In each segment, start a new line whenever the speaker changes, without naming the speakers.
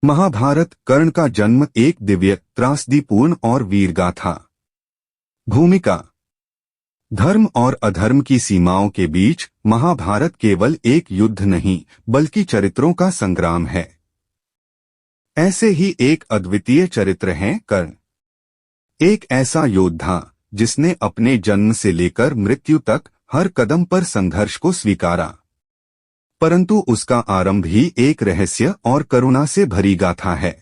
महाभारत कर्ण का जन्म एक दिव्य, त्रासदीपूर्ण और वीरगाथा। भूमिका। धर्म और अधर्म की सीमाओं के बीच महाभारत केवल एक युद्ध नहीं बल्कि चरित्रों का संग्राम है। ऐसे ही एक अद्वितीय चरित्र हैं कर्ण। एक ऐसा योद्धा जिसने अपने जन्म से लेकर मृत्यु तक हर कदम पर संघर्ष को स्वीकारा, परंतु उसका आरंभ ही एक रहस्य और करुणा से भरी गाथा है।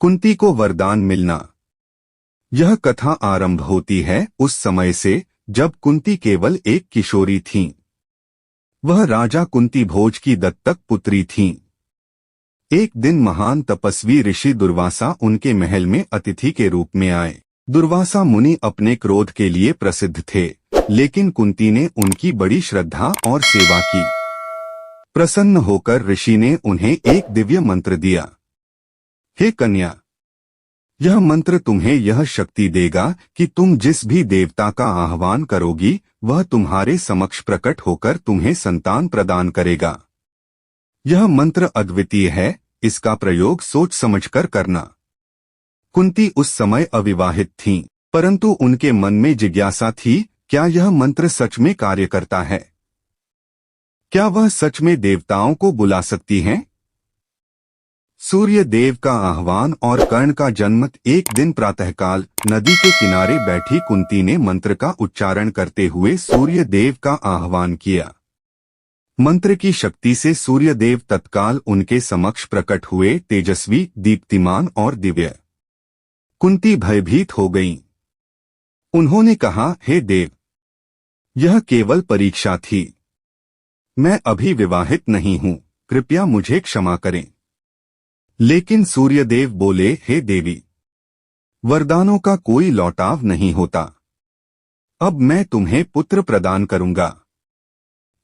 कुंती को वरदान मिलना। यह कथा आरंभ होती है उस समय से जब कुंती केवल एक किशोरी थीं। वह राजा कुंती भोज की दत्तक पुत्री थीं। एक दिन महान तपस्वी ऋषि दुर्वासा उनके महल में अतिथि के रूप में आए। दुर्वासा मुनि अपने क्रोध के लिए प्रसिद्ध थे, लेकिन कुंती ने उनकी बड़ी श्रद्धा और सेवा की। प्रसन्न होकर ऋषि ने उन्हें एक दिव्य मंत्र दिया। हे कन्या, यह मंत्र तुम्हें यह शक्ति देगा कि तुम जिस भी देवता का आह्वान करोगी वह तुम्हारे समक्ष प्रकट होकर तुम्हें संतान प्रदान करेगा। यह मंत्र अद्वितीय है, इसका प्रयोग सोच समझकर करना। कुंती उस समय अविवाहित थीं, परंतु उनके मन में जिज्ञासा थी, क्या यह मंत्र सच में कार्य करता है? क्या वह सच में देवताओं को बुला सकती हैं? सूर्य देव का आह्वान और कर्ण का जन्म। एक दिन प्रातःकाल नदी के किनारे बैठी कुंती ने मंत्र का उच्चारण करते हुए सूर्य देव का आह्वान किया। मंत्र की शक्ति से सूर्य देव तत्काल उनके समक्ष प्रकट हुए, तेजस्वी, दीप्तिमान और दिव्य। कुंती भयभीत हो गईं। उन्होंने कहा, हे देव, यह केवल परीक्षा थी। मैं अभी विवाहित नहीं हूँ, कृपया मुझे क्षमा करें। लेकिन सूर्यदेव बोले, हे देवी, वरदानों का कोई लौटाव नहीं होता। अब मैं तुम्हें पुत्र प्रदान करूंगा।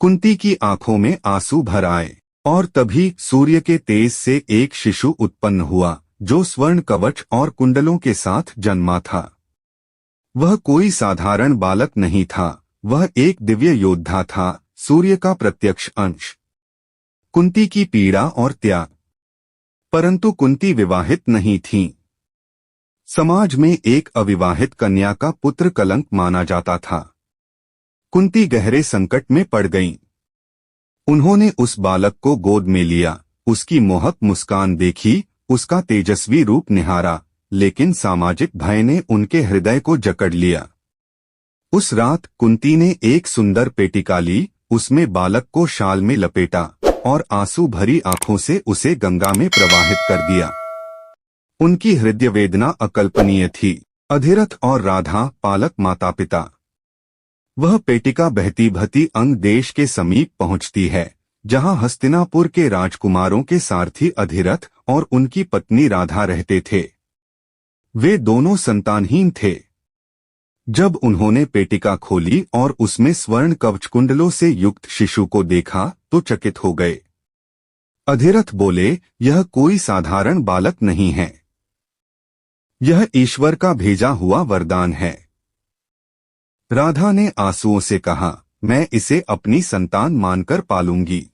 कुंती की आंखों में आंसू भर आए और तभी सूर्य के तेज से एक शिशु उत्पन्न हुआ जो स्वर्ण कवच और कुंडलों के साथ जन्मा था। वह कोई साधारण बालक नहीं था, वह एक दिव्य योद्धा था, सूर्य का प्रत्यक्ष अंश। कुंती की पीड़ा और त्याग। परंतु कुंती विवाहित नहीं थीं। समाज में एक अविवाहित कन्या का पुत्र कलंक माना जाता था। कुंती गहरे संकट में पड़ गईं। उन्होंने उस बालक को गोद में लिया, उसकी मोहक मुस्कान देखी, उसका तेजस्वी रूप निहारा, लेकिन सामाजिक भय ने उनके हृदय को जकड़ लिया। उस रात कुंती ने एक सुंदर पेटिका ली, उसमें बालक को शाल में लपेटा और आंसू भरी आंखों से उसे गंगा में प्रवाहित कर दिया। उनकी हृदय वेदना अकल्पनीय थी। अधिरथ और राधा पालक माता पिता। वह पेटिका बहती बहती अंग देश के समीप पहुंचती है, जहां हस्तिनापुर के राजकुमारों के सारथी अधिरथ और उनकी पत्नी राधा रहते थे। वे दोनों संतानहीन थे। जब उन्होंने पेटिका खोली और उसमें स्वर्ण कवच कुंडलों से युक्त शिशु को देखा तो चकित हो गए। अधिरथ बोले, यह कोई साधारण बालक नहीं है, यह ईश्वर का भेजा हुआ वरदान है। राधा ने आंसुओं से कहा, मैं इसे अपनी संतान मानकर पालूंगी।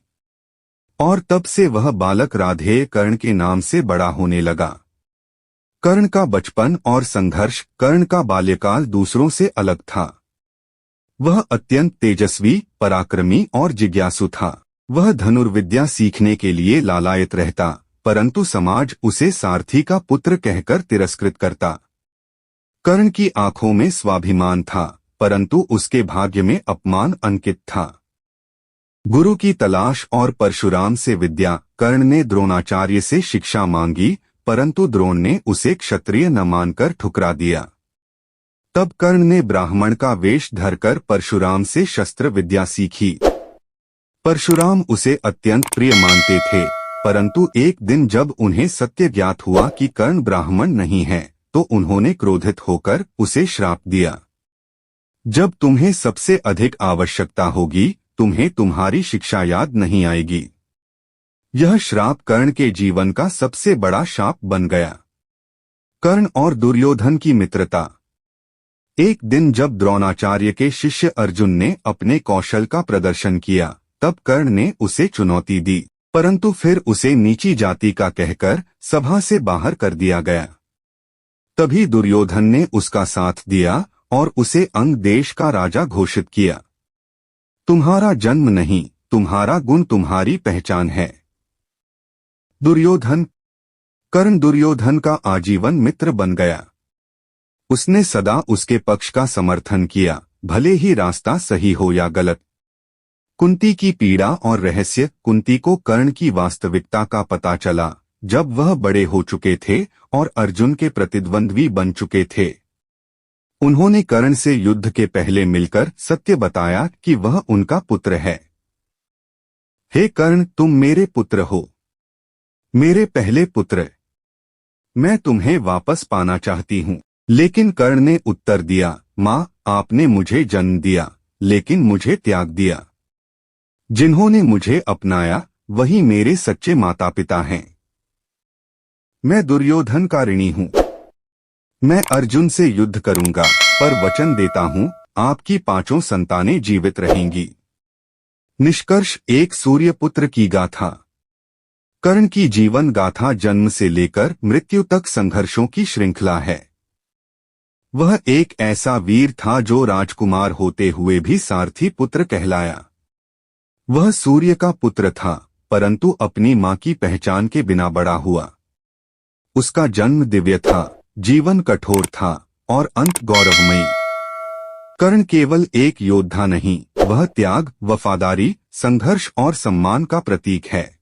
और तब से वह बालक राधेय कर्ण के नाम से बड़ा होने लगा। कर्ण का बचपन और संघर्ष। कर्ण का बाल्यकाल दूसरों से अलग था। वह अत्यंत तेजस्वी, पराक्रमी और जिज्ञासु था। वह धनुर्विद्या सीखने के लिए लालायित रहता, परंतु समाज उसे सारथी का पुत्र कहकर तिरस्कृत करता। कर्ण की आंखों में स्वाभिमान था, परंतु उसके भाग्य में अपमान अंकित था। गुरु की तलाश और परशुराम से विद्या। कर्ण ने द्रोणाचार्य से शिक्षा मांगी, परंतु द्रोण ने उसे क्षत्रिय न मानकर ठुकरा दिया। तब कर्ण ने ब्राह्मण का वेश धरकर परशुराम से शस्त्र विद्या सीखी। परशुराम उसे अत्यंत प्रिय मानते थे, परंतु एक दिन जब उन्हें सत्य ज्ञात हुआ कि कर्ण ब्राह्मण नहीं है, तो उन्होंने क्रोधित होकर उसे श्राप दिया। जब तुम्हें सबसे अधिक आवश्यकता होगी, तुम्हें तुम्हारी शिक्षा याद नहीं आएगी। यह श्राप कर्ण के जीवन का सबसे बड़ा शाप बन गया। कर्ण और दुर्योधन की मित्रता। एक दिन जब द्रोणाचार्य के शिष्य अर्जुन ने अपने कौशल का प्रदर्शन किया, तब कर्ण ने उसे चुनौती दी, परंतु फिर उसे नीची जाति का कहकर सभा से बाहर कर दिया गया। तभी दुर्योधन ने उसका साथ दिया और उसे अंग देश का राजा घोषित किया। तुम्हारा जन्म नहीं, तुम्हारा गुण तुम्हारी पहचान है। दुर्योधन। कर्ण दुर्योधन का आजीवन मित्र बन गया। उसने सदा उसके पक्ष का समर्थन किया, भले ही रास्ता सही हो या गलत। कुंती की पीड़ा और रहस्य। कुंती को कर्ण की वास्तविकता का पता चला जब वह बड़े हो चुके थे और अर्जुन के प्रतिद्वंद्वी बन चुके थे। उन्होंने कर्ण से युद्ध के पहले मिलकर सत्य बताया कि वह उनका पुत्र है। हे कर्ण, तुम मेरे पुत्र हो, मेरे पहले पुत्र। मैं तुम्हें वापस पाना चाहती हूँ। लेकिन कर्ण ने उत्तर दिया, माँ, आपने मुझे जन्म दिया लेकिन मुझे त्याग दिया। जिन्होंने मुझे अपनाया वही मेरे सच्चे माता पिता हैं। मैं दुर्योधन का ऋणी हूँ। मैं अर्जुन से युद्ध करूंगा, पर वचन देता हूँ आपकी 5 संतानें जीवित रहेंगी। निष्कर्ष, एक सूर्यपुत्र की गाथा। कर्ण की जीवन गाथा जन्म से लेकर मृत्यु तक संघर्षों की श्रृंखला है। वह एक ऐसा वीर था जो राजकुमार होते हुए भी सारथी पुत्र कहलाया। वह सूर्य का पुत्र था, परंतु अपनी मां की पहचान के बिना बड़ा हुआ। उसका जन्म दिव्य था, जीवन कठोर था और अंत गौरवमयी। कर्ण केवल एक योद्धा नहीं, वह त्याग, वफादारी, संघर्ष और सम्मान का प्रतीक है।